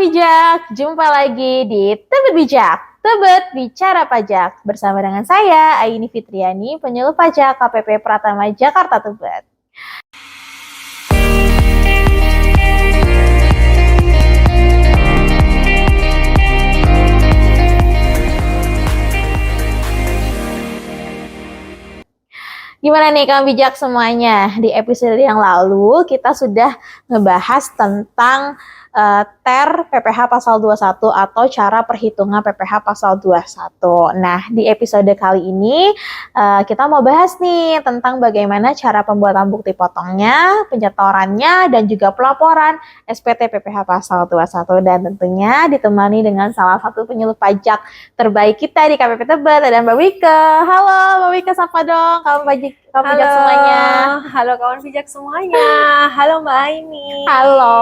Bijak, jumpa lagi di Tebet Bijak, Tebet Bicara Pajak. Bersama dengan saya, Aini Fitriani, penyuluh pajak KPP Pratama Jakarta Tebet. Gimana nih kamu bijak semuanya? Di episode yang lalu kita sudah ngebahas tentang TER PPh pasal 21 atau cara perhitungan PPh pasal 21. Nah, di episode kali ini kita mau bahas nih tentang bagaimana cara pembuatan bukti potongnya, penyetorannya, dan juga pelaporan SPT PPh pasal 21. Dan tentunya ditemani dengan salah satu penyuluh pajak terbaik kita di KPP Tebet, ada Mbak Wike. Halo Mbak Wike, sapa dong kamu bijak semuanya. Halo kawan bijak semuanya. Halo Mbak Aini. Halo.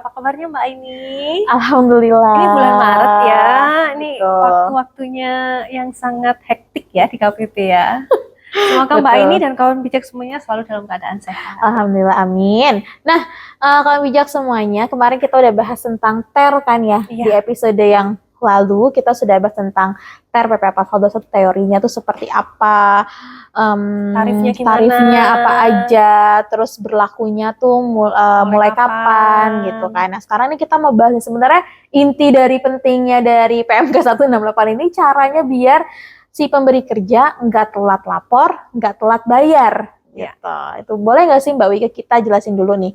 Apa kabarnya Mbak Aini? Alhamdulillah. Ini bulan Maret ya. Ini Betul. waktu-waktunya yang sangat hektik ya di KPP ya. Semoga Mbak Aini dan kawan bijak semuanya selalu dalam keadaan sehat. Alhamdulillah, amin. Nah, kawan bijak semuanya, kemarin kita udah bahas tentang TER kan ya. Iya. Di episode yang lalu kita sudah bahas tentang TER PPh pasal 21, teorinya tuh seperti apa, Tarifnya gimana? tarifnya apa aja, terus berlakunya tuh mulai kapan gitu kan. Nah, sekarang ini kita mau bahas sebenarnya inti dari pentingnya dari PMK 168 ini, caranya biar si pemberi kerja nggak telat lapor, nggak telat bayar. Gitu. Itu boleh nggak sih Mbak Wike kita jelasin dulu nih.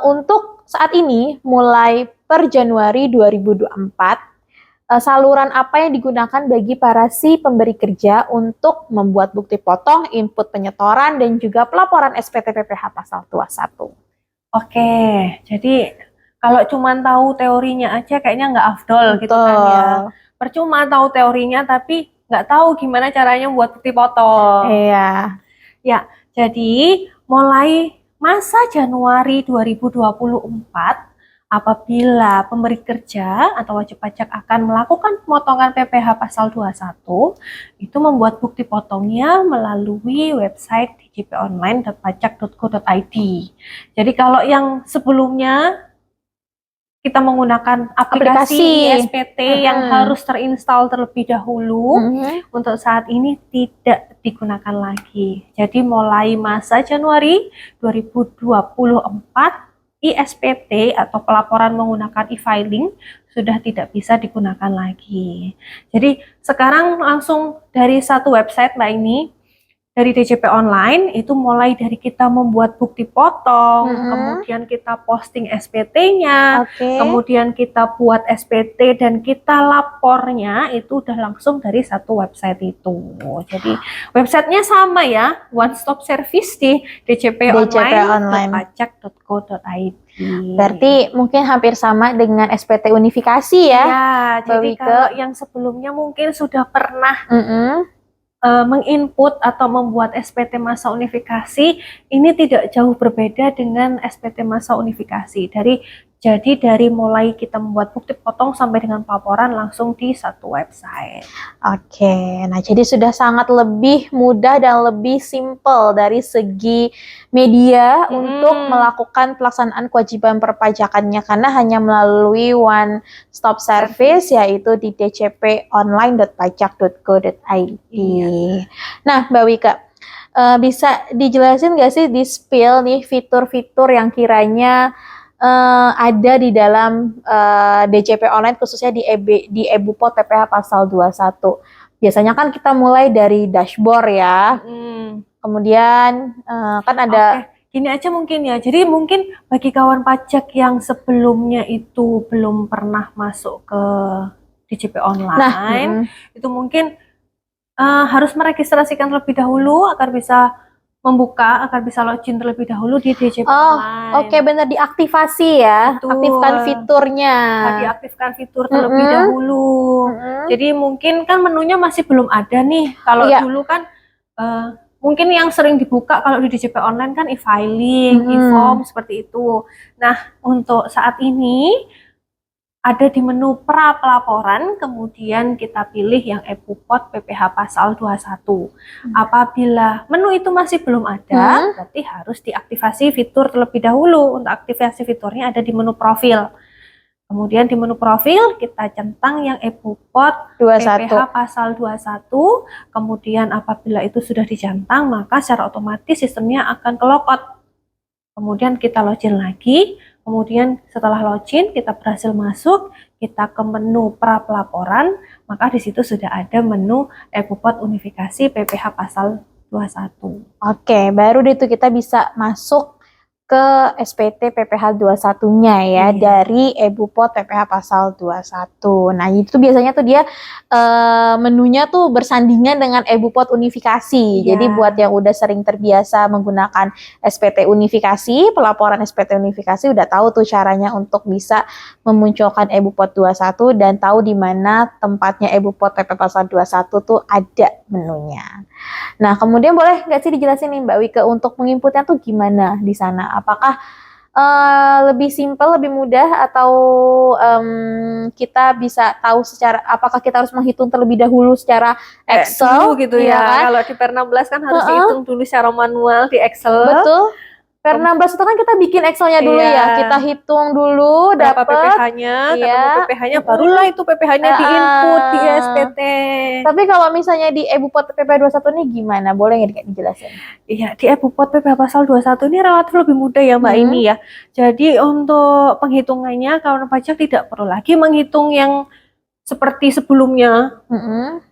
Untuk saat ini mulai per Januari 2024, saluran apa yang digunakan bagi para si pemberi kerja untuk membuat bukti potong, input penyetoran, dan juga pelaporan SPT PPh pasal 21? Oke, jadi kalau cuma tahu teorinya aja kayaknya nggak afdol gitu kan ya. Percuma tahu teorinya tapi nggak tahu gimana caranya buat bukti potong. Iya. Ya, jadi mulai masa Januari 2024, apabila pemberi kerja atau wajib pajak akan melakukan pemotongan PPh pasal 21, itu membuat bukti potongnya melalui website djponline.pajak.go.id. Jadi kalau yang sebelumnya kita menggunakan aplikasi SPT yang harus terinstall terlebih dahulu, untuk saat ini tidak digunakan lagi. Jadi mulai masa Januari 2024, ISPT atau pelaporan menggunakan e-filing sudah tidak bisa digunakan lagi. Jadi sekarang langsung dari satu website Mbak ini, dari DJP Online, itu mulai dari kita membuat bukti potong, kemudian kita posting SPT-nya, kemudian kita buat SPT dan kita lapornya, itu udah langsung dari satu website itu. Jadi websitenya sama ya, one stop service di djponline.pajak.go.id. Berarti mungkin hampir sama dengan SPT unifikasi ya? Ya, jadi kalau yang sebelumnya mungkin sudah pernah menginput atau membuat SPT masa unifikasi, ini tidak jauh berbeda dengan SPT masa unifikasi. Jadi dari mulai kita membuat bukti potong sampai dengan pelaporan langsung di satu website. Oke, nah jadi sudah sangat lebih mudah dan lebih simple dari segi media untuk melakukan pelaksanaan kewajiban perpajakannya, karena hanya melalui one stop service yaitu di djponline.pajak.go.id. Nah Mbak Wike, bisa dijelasin nggak sih, di-spill nih fitur-fitur yang kiranya ada di dalam DJP Online, khususnya di e-Bupot PPh pasal 21. Biasanya kan kita mulai dari dashboard ya. Kemudian kan ada gini aja mungkin ya. Jadi mungkin bagi kawan pajak yang sebelumnya itu belum pernah masuk ke DJP Online, itu mungkin harus meregistrasikan terlebih dahulu agar bisa login terlebih dahulu di DJP Online. Oke, benar, diaktifasi ya. Betul. Aktifkan fiturnya. Diaktifkan fitur terlebih dahulu. Jadi mungkin kan menunya masih belum ada nih. Kalau dulu kan mungkin yang sering dibuka kalau di DJP Online kan e-filing, e-form seperti itu. Nah, untuk saat ini ada di menu pra pelaporan, kemudian kita pilih yang e-Bupot PPh pasal 21. Apabila menu itu masih belum ada, berarti harus diaktifasi fitur terlebih dahulu. Untuk aktivasi fiturnya ada di menu profil. Kemudian di menu profil kita centang yang EBUPOT 21. PPh pasal 21. Kemudian apabila itu sudah dicentang, maka secara otomatis sistemnya akan ke logout. Kemudian kita login lagi. Kemudian setelah login kita berhasil masuk, kita ke menu pra pelaporan, maka di situ sudah ada menu EBUPOT unifikasi PPh pasal 21. Oke, baru deh tuh kita bisa masuk ke SPT PPh 21-nya ya, Iya. dari EBUPOT PPh pasal 21. Nah, itu biasanya tuh dia menunya tuh bersandingan dengan EBUPOT unifikasi. Iya. Jadi buat yang udah sering terbiasa menggunakan SPT unifikasi, pelaporan SPT unifikasi udah tahu tuh caranya untuk bisa memunculkan EBUPOT 21 dan tahu di mana tempatnya EBUPOT PPh pasal 21 tuh ada menunya. Nah, kemudian boleh nggak sih dijelasin nih Mbak Wike untuk menginputnya tuh gimana di sana? Apakah lebih simpel, lebih mudah, atau kita bisa tahu secara, apakah kita harus menghitung terlebih dahulu secara Excel Dulu gitu iya ya. kan? Kalau di Per 16 kan harus dihitung dulu secara manual di Excel. Betul. Per 16 itu kan kita bikin Excelnya dulu Iya. ya, kita hitung dulu Berapa dapat. PPh-nya, Iya. ketemu PPh-nya, barulah itu PPh-nya diinput di SPT. Tapi kalau misalnya di EBUPOT PPh 21 ini gimana? Boleh nggak dijelasin? Iya, di EBUPOT PPh pasal 21 ini relatif lebih mudah ya Mbak ini ya. Jadi untuk penghitungannya kawan pajak tidak perlu lagi menghitung yang seperti sebelumnya.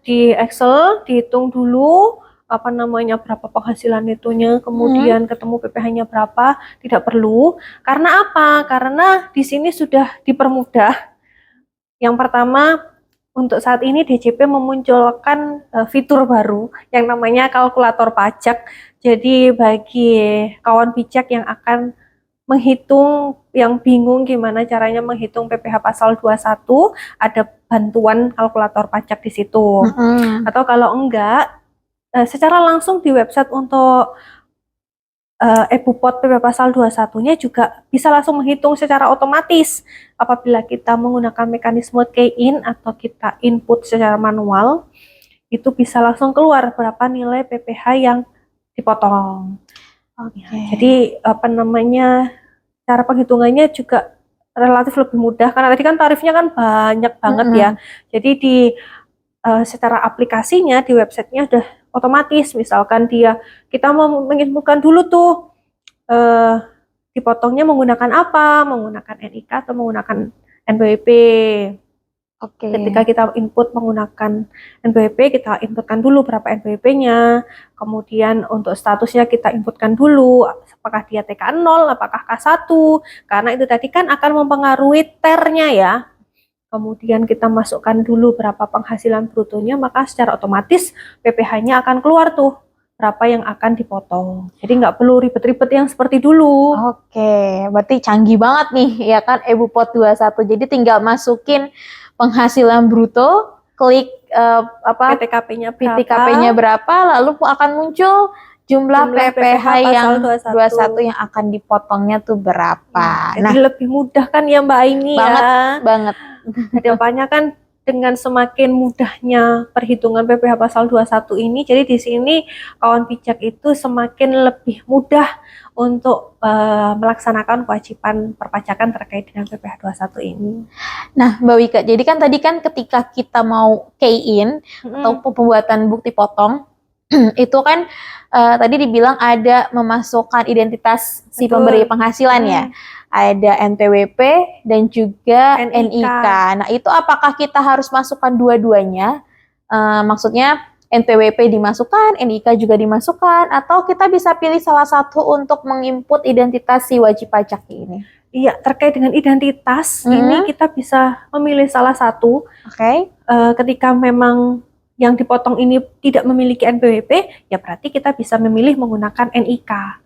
Di Excel dihitung dulu berapa penghasilan itunya, kemudian ketemu PPh-nya berapa, tidak perlu. Karena apa? Karena di sini sudah dipermudah. Yang pertama, untuk saat ini DJP memunculkan fitur baru yang namanya kalkulator pajak. Jadi bagi kawan pajak yang akan menghitung, yang bingung gimana caranya menghitung PPh pasal 21, ada bantuan kalkulator pajak di situ. Atau kalau enggak, secara langsung di website untuk EBUPOT PPh pasal 21-nya juga bisa langsung menghitung secara otomatis. Apabila kita menggunakan mekanisme key-in atau kita input secara manual, itu bisa langsung keluar berapa nilai PPh yang dipotong. Jadi cara penghitungannya juga relatif lebih mudah karena tadi kan tarifnya kan banyak banget ya. Jadi di secara aplikasinya di websitenya udah otomatis. Misalkan kita mau menginputkan dulu tuh dipotongnya menggunakan apa, menggunakan NIK atau menggunakan NPWP. Ketika kita input menggunakan NPWP, kita inputkan dulu berapa NPWP-nya. Kemudian untuk statusnya kita inputkan dulu apakah dia TK0, apakah K1, karena itu tadi kan akan mempengaruhi TER-nya ya. Kemudian kita masukkan dulu berapa penghasilan brutonya, maka secara otomatis PPh-nya akan keluar tuh berapa yang akan dipotong. Jadi nggak perlu ribet-ribet yang seperti dulu. Berarti canggih banget nih ya kan EBUPOT 21. Jadi tinggal masukin penghasilan bruto, klik PTKP-nya berapa, lalu akan muncul jumlah PPh yang 21 yang akan dipotongnya tuh berapa. Jadi lebih mudah kan ya Mbak Aini ya. Banget. Kedepannya kan dengan semakin mudahnya perhitungan PPh pasal 21 ini, jadi di sini kawan pajak itu semakin lebih mudah untuk melaksanakan kewajiban perpajakan terkait dengan PPh 21 ini. Nah, Mbak Wika, jadi kan tadi kan ketika kita mau key-in atau pembuatan bukti potong, itu kan tadi dibilang ada memasukkan identitas si pemberi penghasilan ya. Ada NPWP dan juga NIK. Nah, itu apakah kita harus masukkan dua-duanya? Maksudnya NPWP dimasukkan, NIK juga dimasukkan, atau kita bisa pilih salah satu untuk menginput identitas si wajib pajak ini? Iya, terkait dengan identitas ini kita bisa memilih salah satu. Ketika memang yang dipotong ini tidak memiliki NPWP, ya berarti kita bisa memilih menggunakan NIK.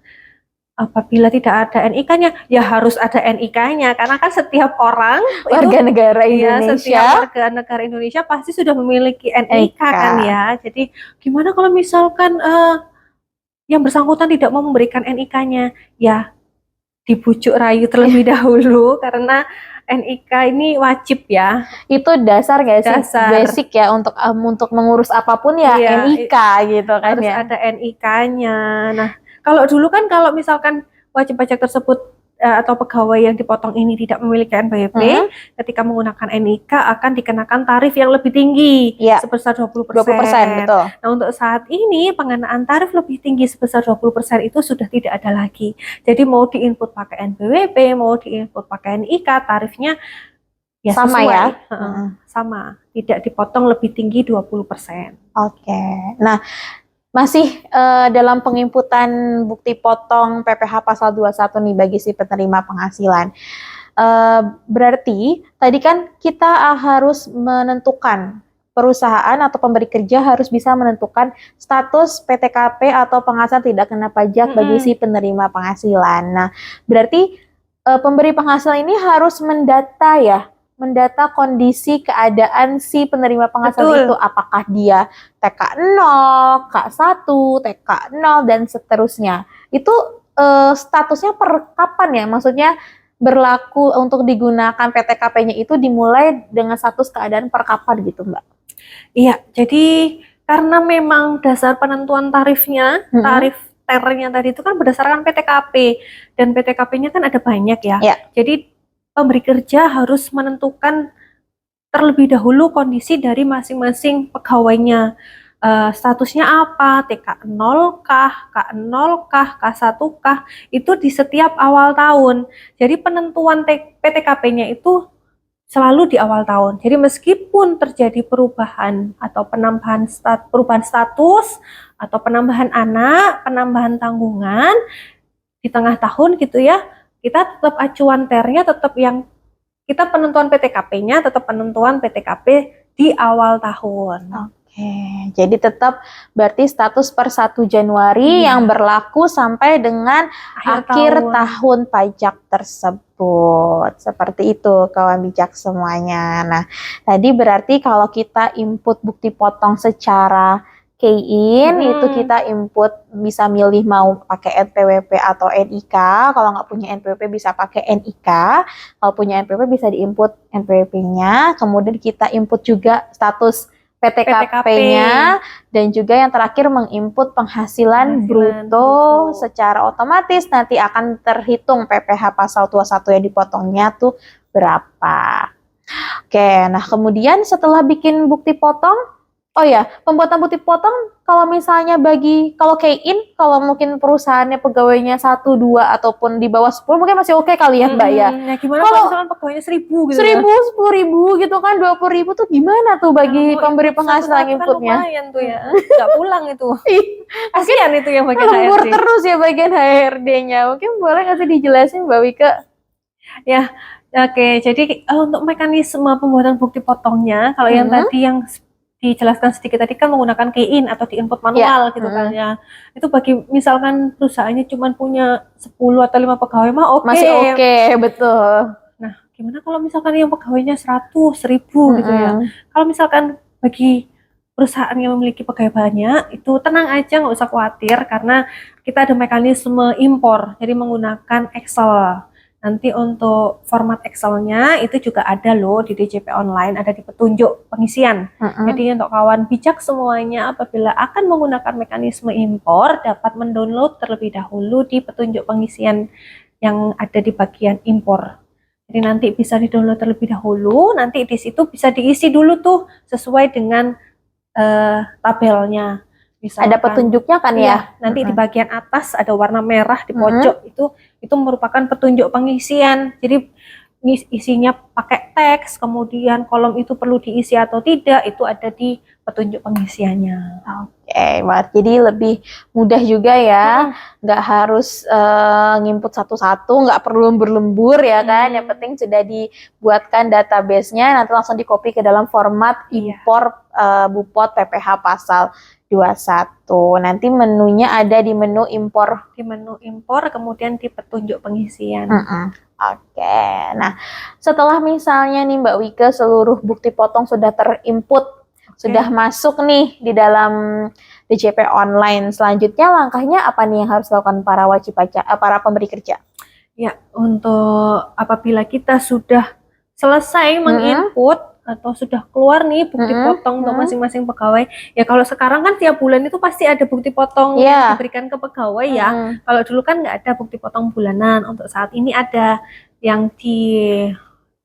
Apabila tidak ada NIK-nya, ya harus ada NIK-nya, karena kan setiap orang warga negara Indonesia, setiap warga negara Indonesia pasti sudah memiliki NIK kan ya. Jadi gimana kalau misalkan yang bersangkutan tidak mau memberikan NIK-nya, ya dibujuk rayu terlebih dahulu karena NIK ini wajib ya. Itu dasar nggak sih? Basic ya untuk mengurus apapun ya, NIK gitu kan harus ya. Ada NIK-nya. Nah, kalau dulu kan kalau misalkan wajib pajak tersebut atau pegawai yang dipotong ini tidak memiliki NPWP, ketika menggunakan NIK akan dikenakan tarif yang lebih tinggi sebesar 20%. 20%, betul. Nah, untuk saat ini pengenaan tarif lebih tinggi sebesar 20% itu sudah tidak ada lagi. Jadi mau diinput pakai NPWP, mau diinput pakai NIK, tarifnya ya sama sesuai, ya. sama, tidak dipotong lebih tinggi 20%. Oke. Nah, masih dalam penginputan bukti potong PPh pasal 21 nih bagi si penerima penghasilan. Berarti tadi kan kita harus menentukan, perusahaan atau pemberi kerja harus bisa menentukan status PTKP atau penghasilan tidak kena pajak bagi si penerima penghasilan. Nah, berarti pemberi penghasilan ini harus mendata kondisi keadaan si penerima penghasilan itu, apakah dia TK 0, K1, TK 0 dan seterusnya. Itu statusnya per kapan ya? Maksudnya berlaku untuk digunakan PTKP-nya itu dimulai dengan status keadaan per kapan gitu, Mbak? Iya, jadi karena memang dasar penentuan tarifnya, tarif ternya tadi itu kan berdasarkan PTKP, dan PTKP-nya kan ada banyak ya. Jadi pemberi kerja harus menentukan terlebih dahulu kondisi dari masing-masing pegawainya. Statusnya apa, TK 0 kah, K0 kah, K1 kah, itu di setiap awal tahun. Jadi penentuan PTKP-nya itu selalu di awal tahun. Jadi meskipun terjadi perubahan atau perubahan status atau penambahan anak, penambahan tanggungan di tengah tahun gitu ya, kita tetap acuan ternya tetap yang kita penentuan PTKP-nya tetap penentuan PTKP di awal tahun. Oke, jadi tetap berarti status per 1 Januari yang berlaku sampai dengan akhir tahun pajak tersebut. Seperti itu kawan bijak semuanya. Nah, tadi berarti kalau kita input bukti potong secara key-in, itu kita input bisa milih mau pakai NPWP atau NIK. Kalau nggak punya NPWP bisa pakai NIK. Kalau punya NPWP bisa diinput NPWP-nya. Kemudian kita input juga status PTKP-nya, dan juga yang terakhir menginput penghasilan bruto secara otomatis nanti akan terhitung PPh pasal 21 yang dipotongnya tuh berapa. Oke, nah kemudian setelah bikin bukti potong, oh ya, pembuatan bukti potong kalau misalnya kalau key-in, kalau mungkin perusahaannya pegawainya 1, 2 ataupun di bawah 10 mungkin masih oke kali ya Mbak ya. Nah, gimana kalau misalkan pegawainya 1000 gitu 1000, 10.000 gitu kan, 20.000 tuh gimana tuh bagi pemberi penghasilan inputnya? Lumayan tuh ya, nggak pulang itu. Kasihan itu yang bagian HRD. Lembur terus ya bagian HRD-nya. Mungkin boleh nggak sih dijelasin Mbak Wika? Ya, oke. Jadi untuk mekanisme pembuatan bukti potongnya, kalau yang tadi yang dijelaskan sedikit tadi kan menggunakan key-in atau di-input manual gitu kan ya. Itu bagi misalkan perusahaannya cuma punya 10 atau 5 pegawai mah oke. Masih oke, betul. Nah, gimana kalau misalkan yang pegawainya 100, 1000 gitu ya. Kalau misalkan bagi perusahaan yang memiliki pegawai banyak, itu tenang aja, nggak usah khawatir karena kita ada mekanisme impor, jadi menggunakan Excel. Nanti untuk format Excel-nya itu juga ada loh di DJP Online, ada di petunjuk pengisian. Jadi untuk kawan bijak semuanya apabila akan menggunakan mekanisme impor dapat mendownload terlebih dahulu di petunjuk pengisian yang ada di bagian impor. Jadi nanti bisa di-download terlebih dahulu, nanti di situ bisa diisi dulu tuh sesuai dengan tabelnya. Misalkan, ada petunjuknya kan ya? Nanti di bagian atas ada warna merah di pojok itu merupakan petunjuk pengisian. Jadi isinya pakai teks, kemudian kolom itu perlu diisi atau tidak, itu ada di petunjuk pengisiannya. Oke, jadi lebih mudah juga ya, nggak harus nginput satu-satu, nggak perlu lembur-lembur ya kan, yang penting sudah dibuatkan database-nya, nanti langsung di-copy ke dalam format impor Bupot PPh pasal 21. Nanti menunya ada di menu impor. Di menu impor, kemudian di petunjuk pengisian. Oke, nah setelah misalnya nih Mbak Wika seluruh bukti potong sudah terinput, sudah masuk nih di dalam DJP Online, selanjutnya langkahnya apa nih yang harus dilakukan para wajib pajak, para pemberi kerja? Ya, untuk apabila kita sudah selesai menginput atau sudah keluar nih bukti potong untuk masing-masing pegawai. Ya kalau sekarang kan tiap bulan itu pasti ada bukti potong yang diberikan ke pegawai ya. Kalau dulu kan nggak ada bukti potong bulanan. Untuk saat ini ada, yang di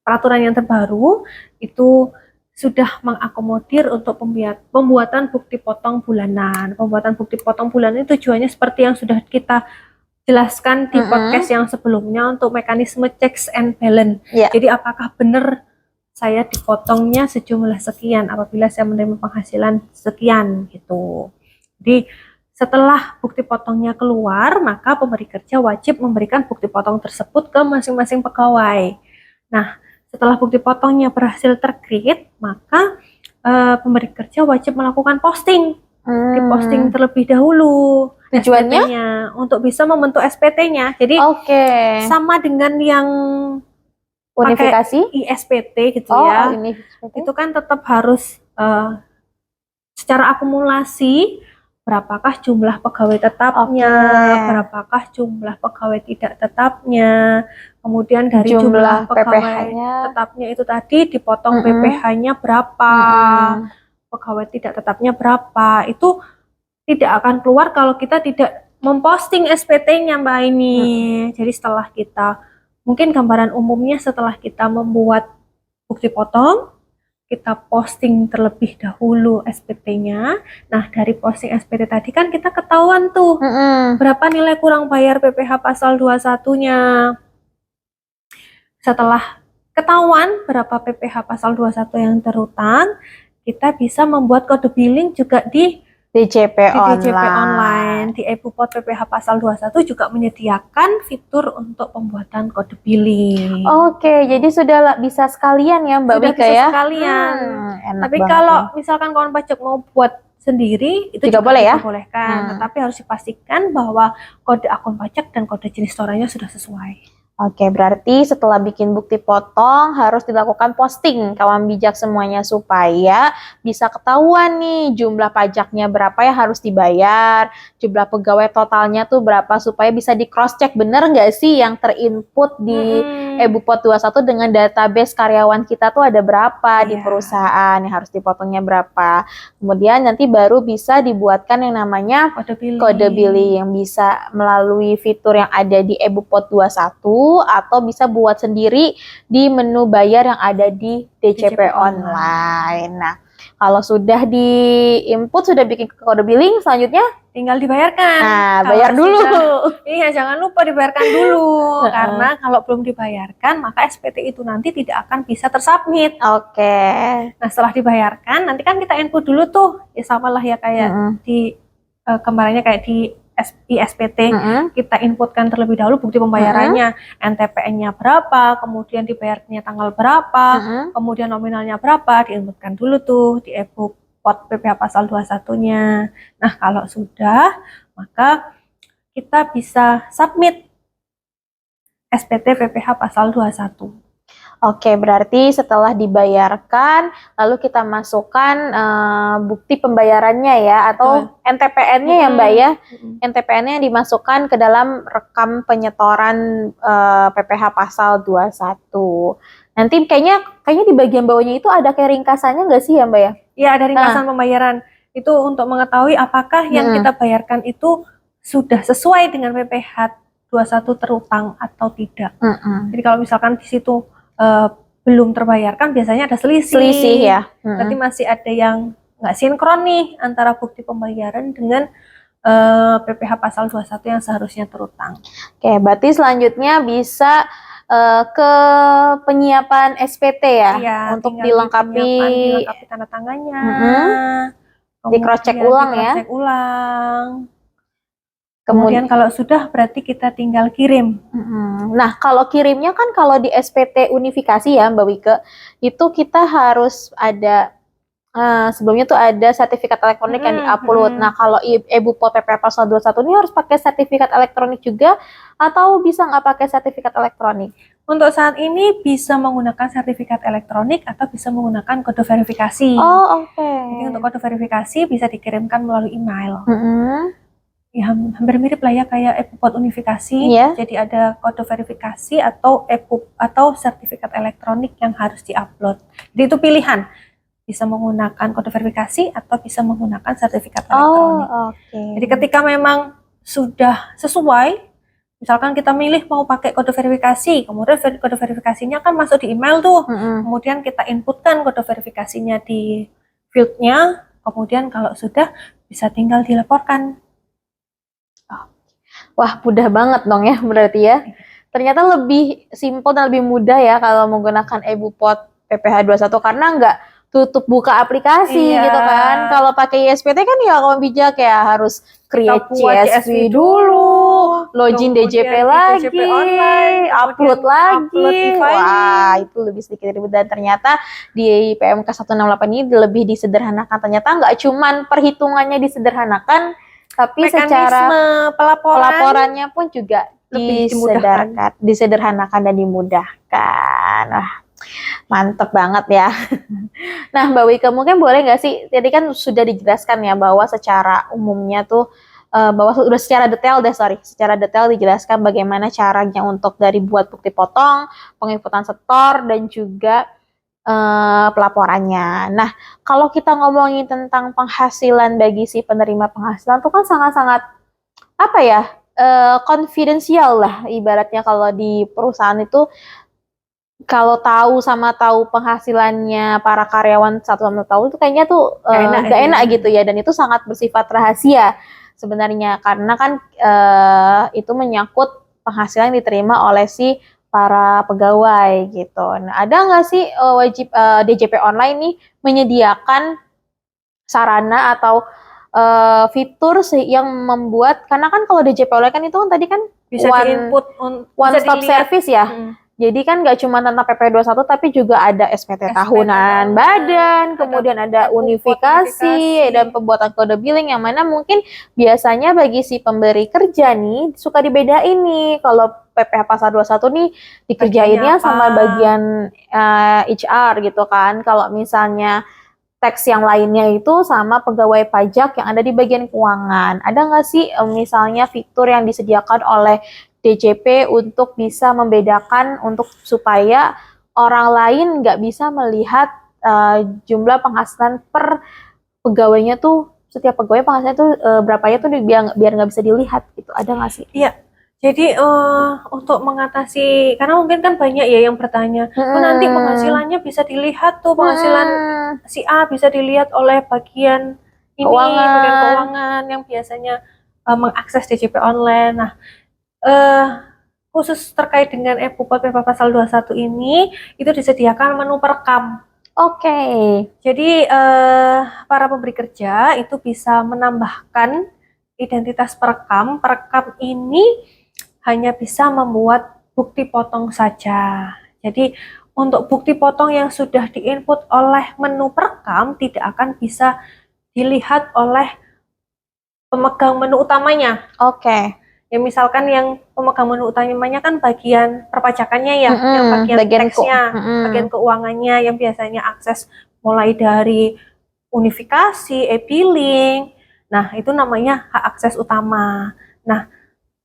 peraturan yang terbaru itu sudah mengakomodir untuk pembuatan bukti potong bulanan. Pembuatan bukti potong bulanan itu tujuannya seperti yang sudah kita jelaskan di podcast yang sebelumnya, untuk mekanisme checks and balance. Jadi apakah benar saya dipotongnya sejumlah sekian apabila saya menerima penghasilan sekian gitu. Jadi setelah bukti potongnya keluar, maka pemberi kerja wajib memberikan bukti potong tersebut ke masing-masing pegawai. Nah, setelah bukti potongnya berhasil tercreate, maka pemberi kerja wajib melakukan posting. Diposting terlebih dahulu. Tujuannya untuk bisa membentuk SPT-nya. Jadi sama dengan yang unifikasi ISPT gitu ya. Itu kan tetap harus secara akumulasi, berapakah jumlah pegawai tetapnya, berapakah jumlah pegawai tidak tetapnya, kemudian dari jumlah pegawai tetapnya itu tadi dipotong PPh-nya berapa, pegawai tidak tetapnya berapa. Itu tidak akan keluar kalau kita tidak memposting SPT-nya, Mbak ini. Jadi setelah kita, mungkin gambaran umumnya setelah kita membuat bukti potong, kita posting terlebih dahulu SPT-nya. Nah, dari posting SPT tadi kan kita ketahuan tuh berapa nilai kurang bayar PPh pasal 21-nya. Setelah ketahuan berapa PPh pasal 21 yang terutang, kita bisa membuat kode billing juga di DJP Online. Di eBupot PPh pasal 21 juga menyediakan fitur untuk pembuatan kode billing. Jadi sudah bisa sekalian ya Mbak Wika ya? Sekalian. Tapi kalau misalkan kawan pajak mau buat sendiri, itu juga boleh ya? Dibolehkan. Tetapi harus dipastikan bahwa kode akun pajak dan kode jenis setorannya sudah sesuai. Berarti setelah bikin bukti potong harus dilakukan posting kawan bijak semuanya, supaya bisa ketahuan nih jumlah pajaknya berapa yang harus dibayar, jumlah pegawai totalnya tuh berapa, supaya bisa di cross check bener nggak sih yang terinput di eBupot 21 dengan database karyawan kita tuh ada berapa di perusahaan, yang harus dipotongnya berapa. Kemudian nanti baru bisa dibuatkan yang namanya kode billing yang bisa melalui fitur yang ada di eBupot 21 atau bisa buat sendiri di menu bayar yang ada di DJP Online. Nah, kalau sudah di-input, sudah bikin kode billing, selanjutnya tinggal dibayarkan. Nah, bayar dulu. Iya, jangan lupa dibayarkan dulu. Karena kalau belum dibayarkan, maka SPT itu nanti tidak akan bisa tersubmit. Nah, setelah dibayarkan, nanti kan kita input dulu tuh. Ya samalah ya kayak di kemarinnya kayak di ISPT, kita inputkan terlebih dahulu bukti pembayarannya, NTPN-nya berapa, kemudian dibayarnya tanggal berapa, kemudian nominalnya berapa, diinputkan dulu tuh di eBupot PPh pasal 21-nya. Nah, kalau sudah, maka kita bisa submit SPT PPh pasal 21. Berarti setelah dibayarkan, lalu kita masukkan bukti pembayarannya ya, atau NTPN-nya ya Mbak ya. NTPN-nya dimasukkan ke dalam rekam penyetoran PPh pasal 21. Nanti kayaknya di bagian bawahnya itu ada kayak ringkasannya nggak sih ya Mbak ya? Iya, ada ringkasan pembayaran. Itu untuk mengetahui apakah yang kita bayarkan itu sudah sesuai dengan PPh 21 terutang atau tidak. Jadi kalau misalkan di situ belum terbayarkan, biasanya ada selisih ya. Berarti masih ada yang nggak sinkron nih antara bukti pembayaran dengan PPh pasal 21 yang seharusnya terutang. Berarti selanjutnya bisa ke penyiapan SPT ya, untuk dilengkapi tanda tangannya, di cross check ulang ya. Kemudian kalau sudah berarti kita tinggal kirim. Nah, kalau kirimnya kan kalau di SPT unifikasi ya Mbak Wika, itu kita harus ada sebelumnya tuh ada sertifikat elektronik yang diupload. Nah, kalau eBupot PPh pasal 21 ini harus pakai sertifikat elektronik juga, atau bisa nggak pakai sertifikat elektronik? Untuk saat ini bisa menggunakan sertifikat elektronik atau bisa menggunakan kode verifikasi. Jadi untuk kode verifikasi bisa dikirimkan melalui email. ya hampir mirip lah ya kayak e-Bupot unifikasi. Iya. Jadi ada kode verifikasi atau atau sertifikat elektronik yang harus diupload. Jadi itu pilihan, bisa menggunakan kode verifikasi atau bisa menggunakan sertifikat elektronik. Oke. Jadi ketika memang sudah sesuai, misalkan kita milih mau pakai kode verifikasi, kemudian kode verifikasinya kan masuk di email tuh, kemudian kita inputkan kode verifikasinya di fieldnya, kemudian kalau sudah bisa tinggal dilaporkan. Wah, mudah banget dong ya berarti ya. Ternyata lebih simpel dan lebih mudah ya kalau menggunakan e-Bupot PPh 21 karena nggak tutup buka aplikasi Iya. gitu kan. Kalau pakai ISPT kan ya kalau bijak ya harus create buat CSV dulu, login DJP kemudian lagi, DJP online, upload kemudian lagi. upload e-filing. Wah, itu lebih sedikit ribet dan ternyata di PMK 168 ini lebih disederhanakan. Ternyata nggak cuman perhitungannya disederhanakan, tapi secara pelaporannya pun juga lebih disederhanakan dan dimudahkan. Wah, mantep banget ya. Nah, Mbak Wika mungkin boleh nggak sih, tadi kan sudah dijelaskan ya bahwa secara umumnya tuh bahwa sudah secara detail dijelaskan bagaimana caranya untuk dari buat bukti potong, penginputan setor dan juga pelaporannya. Nah, kalau kita ngomongin tentang penghasilan bagi si penerima penghasilan itu kan sangat-sangat apa ya, konfidensial lah ibaratnya. Kalau di perusahaan itu kalau tahu penghasilannya para karyawan satu sama tahu itu kayaknya tuh gak enak gitu ya, dan itu sangat bersifat rahasia sebenarnya karena kan itu menyangkut penghasilan yang diterima oleh si para pegawai gitu. Nah, ada nggak sih wajib DJP online nih menyediakan sarana atau fitur yang membuat, karena kan kalau DJP online kan itu kan tadi kan bisa di-input one stop service ya. Jadi kan nggak cuma tentang PP 21 tapi juga ada SPT tahunan badan, kemudian ada unifikasi dan pembuatan kode billing yang mana mungkin biasanya bagi si pemberi kerja nih suka dibedain nih. Kalau PPh Pasal 21 nih dikerjainnya sama bagian HR gitu kan. Kalau misalnya teks yang lainnya itu sama pegawai pajak yang ada di bagian keuangan. Ada nggak sih misalnya fitur yang disediakan oleh DJP untuk bisa membedakan untuk supaya orang lain nggak bisa melihat jumlah penghasilan per pegawainya tuh, setiap pegawai penghasilannya tuh berapanya tuh biar nggak bisa dilihat gitu. Ada nggak sih? Iya. Jadi untuk mengatasi, karena mungkin kan banyak ya yang bertanya, nanti penghasilannya bisa dilihat tuh, penghasilan si A bisa dilihat oleh bagian ini, bagian keuangan yang biasanya mengakses DJP online. Nah, khusus terkait dengan e-Bupot PPh Pasal 21 ini, itu disediakan menu perekam. Oke. Jadi para pemberi kerja itu bisa menambahkan identitas perekam. Perekam ini hanya bisa membuat bukti potong saja. Jadi untuk bukti potong yang sudah diinput oleh menu perekam tidak akan bisa dilihat oleh pemegang menu utamanya. Oke. Ya misalkan yang pemegang menu utamanya kan bagian perpajakannya ya, yang bagian teksnya, bagian keuangannya yang biasanya akses mulai dari unifikasi, e-billing. Nah, itu namanya hak akses utama. Nah,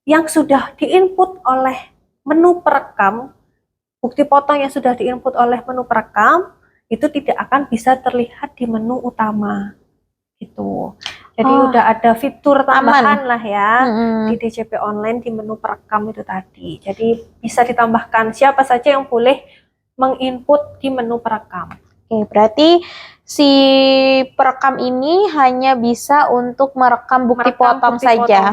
yang sudah diinput oleh menu perekam, bukti potong yang sudah diinput oleh menu perekam itu tidak akan bisa terlihat di menu utama. Gitu. Jadi udah ada fitur tambahan lah ya di DJP online di menu perekam itu tadi. Jadi bisa ditambahkan siapa saja yang boleh menginput di menu perekam. Oke, berarti si perekam ini hanya bisa untuk merekam bukti potong saja.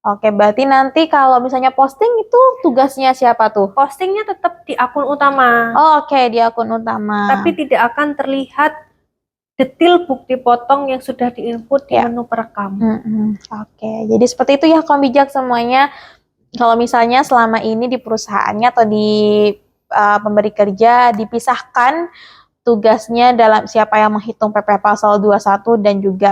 Oke, berarti nanti kalau misalnya posting itu tugasnya siapa tuh? Postingnya tetap di akun utama. Oke, di akun utama. Tapi tidak akan terlihat detail bukti potong yang sudah diinput di menu perekam. Oke, jadi seperti itu ya kaum bijak semuanya. Kalau misalnya selama ini di perusahaannya atau di pemberi kerja dipisahkan tugasnya dalam siapa yang menghitung PPh Pasal 21 dan juga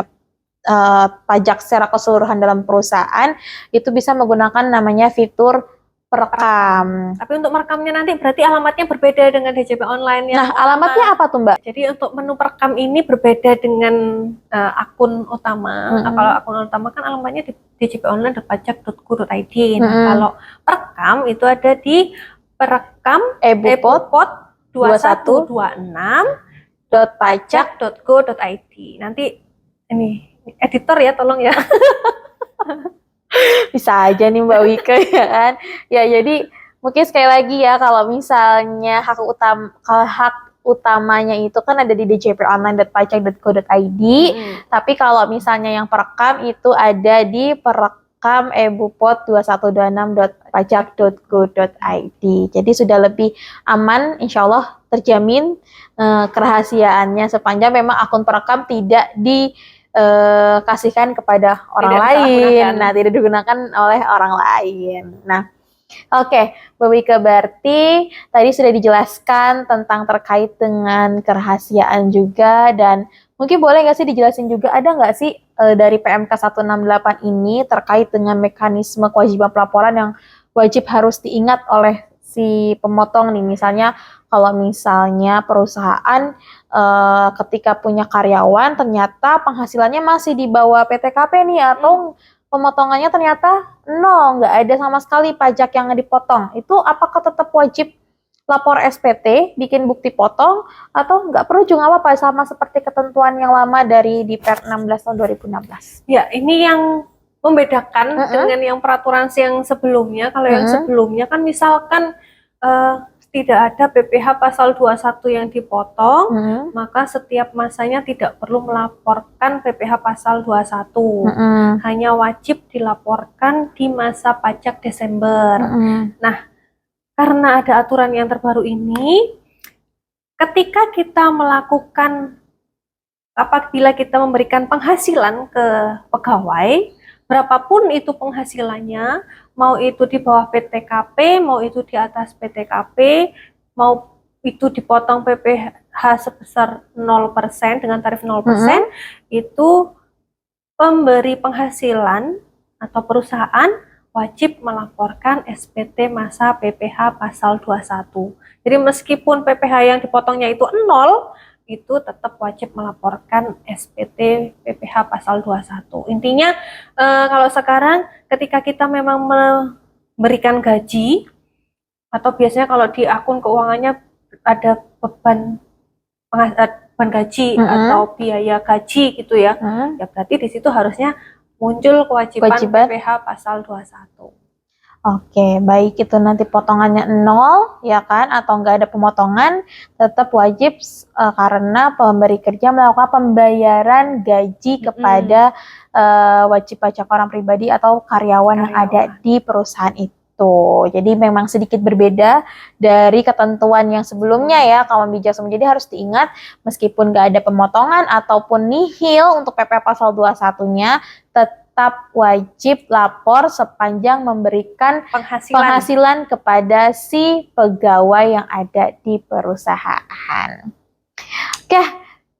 pajak secara keseluruhan dalam perusahaan, itu bisa menggunakan namanya fitur perekam. Tapi untuk merekamnya nanti berarti alamatnya berbeda dengan DJP online yang Nah, alamatnya apa tuh, Mbak? Jadi untuk menu perekam ini berbeda dengan akun utama. Nah, kalau akun utama kan alamatnya di djponline.pajak.go.id. Nah, kalau perekam itu ada di perekam ebupot 2126.pajak.go.id. Nanti ini editor ya, tolong ya. Bisa aja nih Mbak Wika ya kan. Ya jadi mungkin sekali lagi ya, kalau misalnya hak utamanya itu kan ada di djponline.pajak.go.id. Tapi kalau misalnya yang perekam itu ada di perekam ebupot 2126.pajak.go.id. Jadi sudah lebih aman, insya Allah terjamin kerahasiaannya sepanjang memang akun perekam tidak kasihkan kepada orang lain. Nah, tidak digunakan oleh orang lain. Nah, oke, Mbak Wika, berarti tadi sudah dijelaskan tentang terkait dengan kerahasiaan juga, dan mungkin boleh nggak sih dijelasin juga, ada nggak sih dari PMK 168 ini terkait dengan mekanisme kewajiban pelaporan yang wajib harus diingat oleh si pemotong nih, misalnya kalau misalnya perusahaan ketika punya karyawan ternyata penghasilannya masih di bawah PTKP nih, atau pemotongannya ternyata nol, nggak ada sama sekali pajak yang dipotong, itu apakah tetap wajib lapor SPT, bikin bukti potong, atau nggak perlu juga apa-apa sama seperti ketentuan yang lama dari di Per 16 tahun 2016? Ya, ini yang membedakan dengan yang peraturan yang sebelumnya. Kalau yang sebelumnya kan misalkan tidak ada PPh pasal 21 yang dipotong, maka setiap masanya tidak perlu melaporkan PPh pasal 21. Hanya wajib dilaporkan di masa pajak Desember. Nah, karena ada aturan yang terbaru ini, ketika kita melakukan, apabila kita memberikan penghasilan ke pegawai, berapapun itu penghasilannya, mau itu di bawah PTKP, mau itu di atas PTKP, mau itu dipotong PPh sebesar 0% dengan tarif 0%, itu pemberi penghasilan atau perusahaan wajib melaporkan SPT masa PPh pasal 21. Jadi meskipun PPh yang dipotongnya itu 0, itu tetap wajib melaporkan SPT PPh pasal 21. Intinya kalau sekarang ketika kita memang memberikan gaji, atau biasanya kalau di akun keuangannya ada beban gaji atau biaya gaji gitu ya, ya berarti di situ harusnya muncul kewajiban PPh pasal 21. Oke, baik itu nanti potongannya 0 ya kan, atau nggak ada pemotongan, tetap wajib karena pemberi kerja melakukan pembayaran gaji kepada wajib pajak orang pribadi atau karyawan yang ada di perusahaan itu. Jadi memang sedikit berbeda dari ketentuan yang sebelumnya ya, kawan bijak semua. Jadi harus diingat, meskipun nggak ada pemotongan ataupun nihil untuk PPh pasal 21-nya, tetap wajib lapor sepanjang memberikan penghasilan kepada si pegawai yang ada di perusahaan. Oke,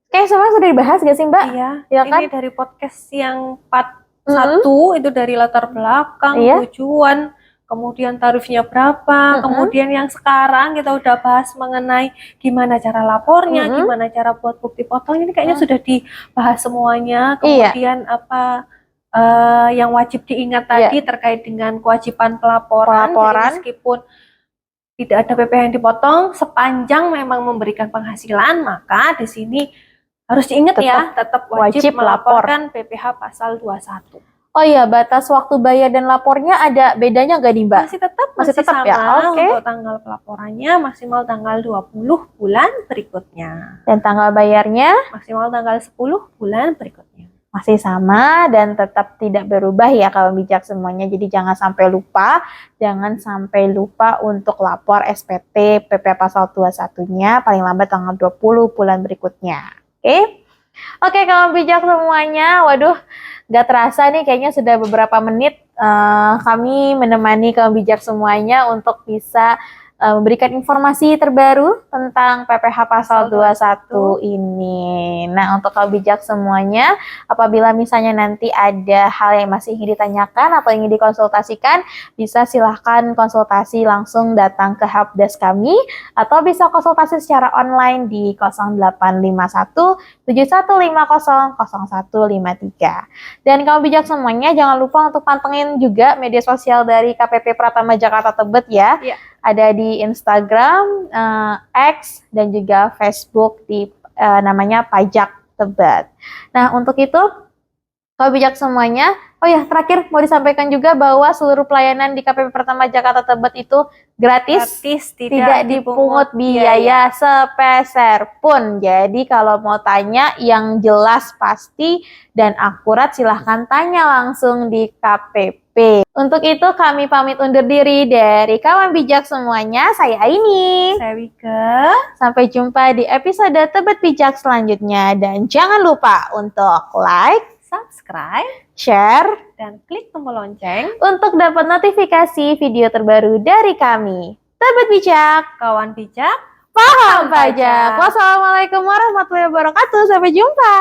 kayak semua sudah dibahas gak sih Mbak? Iya, ya kan? Ini dari podcast yang part 1 itu dari latar belakang, tujuan, kemudian tarifnya berapa, kemudian yang sekarang kita udah bahas mengenai gimana cara lapornya, gimana cara buat bukti potong, ini kayaknya sudah dibahas semuanya, kemudian apa yang wajib diingat tadi terkait dengan kewajiban pelaporan. Jadi meskipun tidak ada PPh yang dipotong, sepanjang memang memberikan penghasilan, maka di sini harus diingat tetap wajib melaporkan PPh pasal 21. Oh iya, batas waktu bayar dan lapornya ada bedanya nggak nih Mbak? Masih tetap sama ya. Untuk tanggal pelaporannya maksimal tanggal 20 bulan berikutnya. Dan tanggal bayarnya? Maksimal tanggal 10 bulan berikutnya. Masih sama dan tetap tidak berubah ya kalau bijak semuanya. Jadi jangan sampai lupa untuk lapor SPT PPh pasal 21-nya paling lambat tanggal 20 bulan berikutnya. Oke, kalau bijak semuanya, waduh, gak terasa nih kayaknya sudah beberapa menit kami menemani kaum bijak semuanya untuk bisa memberikan informasi terbaru tentang PPh Pasal 21 ini. Nah, untuk kaum bijak semuanya, apabila misalnya nanti ada hal yang masih ingin ditanyakan atau ingin dikonsultasikan, bisa silahkan konsultasi langsung datang ke helpdesk kami, atau bisa konsultasi secara online di 0851 7150 0153. Dan kaum bijak semuanya, jangan lupa untuk pantengin juga media sosial dari KPP Pratama Jakarta Tebet ya. Iya. Ada di Instagram, X, dan juga Facebook di namanya Pajak Tebet. Nah, untuk itu, kalau bijak semuanya, oh ya, terakhir mau disampaikan juga bahwa seluruh pelayanan di KPP Pratama Jakarta Tebet itu gratis, tidak dipungut biaya sepeser pun. Jadi kalau mau tanya yang jelas, pasti, dan akurat, silahkan tanya langsung di KPP. Untuk itu kami pamit undur diri dari kawan bijak semuanya. Saya Aini. Saya Wika. Sampai jumpa di episode Tebet Bijak selanjutnya. Dan jangan lupa untuk like, Subscribe, share, dan klik tombol lonceng untuk dapat notifikasi video terbaru dari kami. Tebet Bijak, kawan bijak. paham pajak. Wassalamualaikum warahmatullahi wabarakatuh. Sampai jumpa.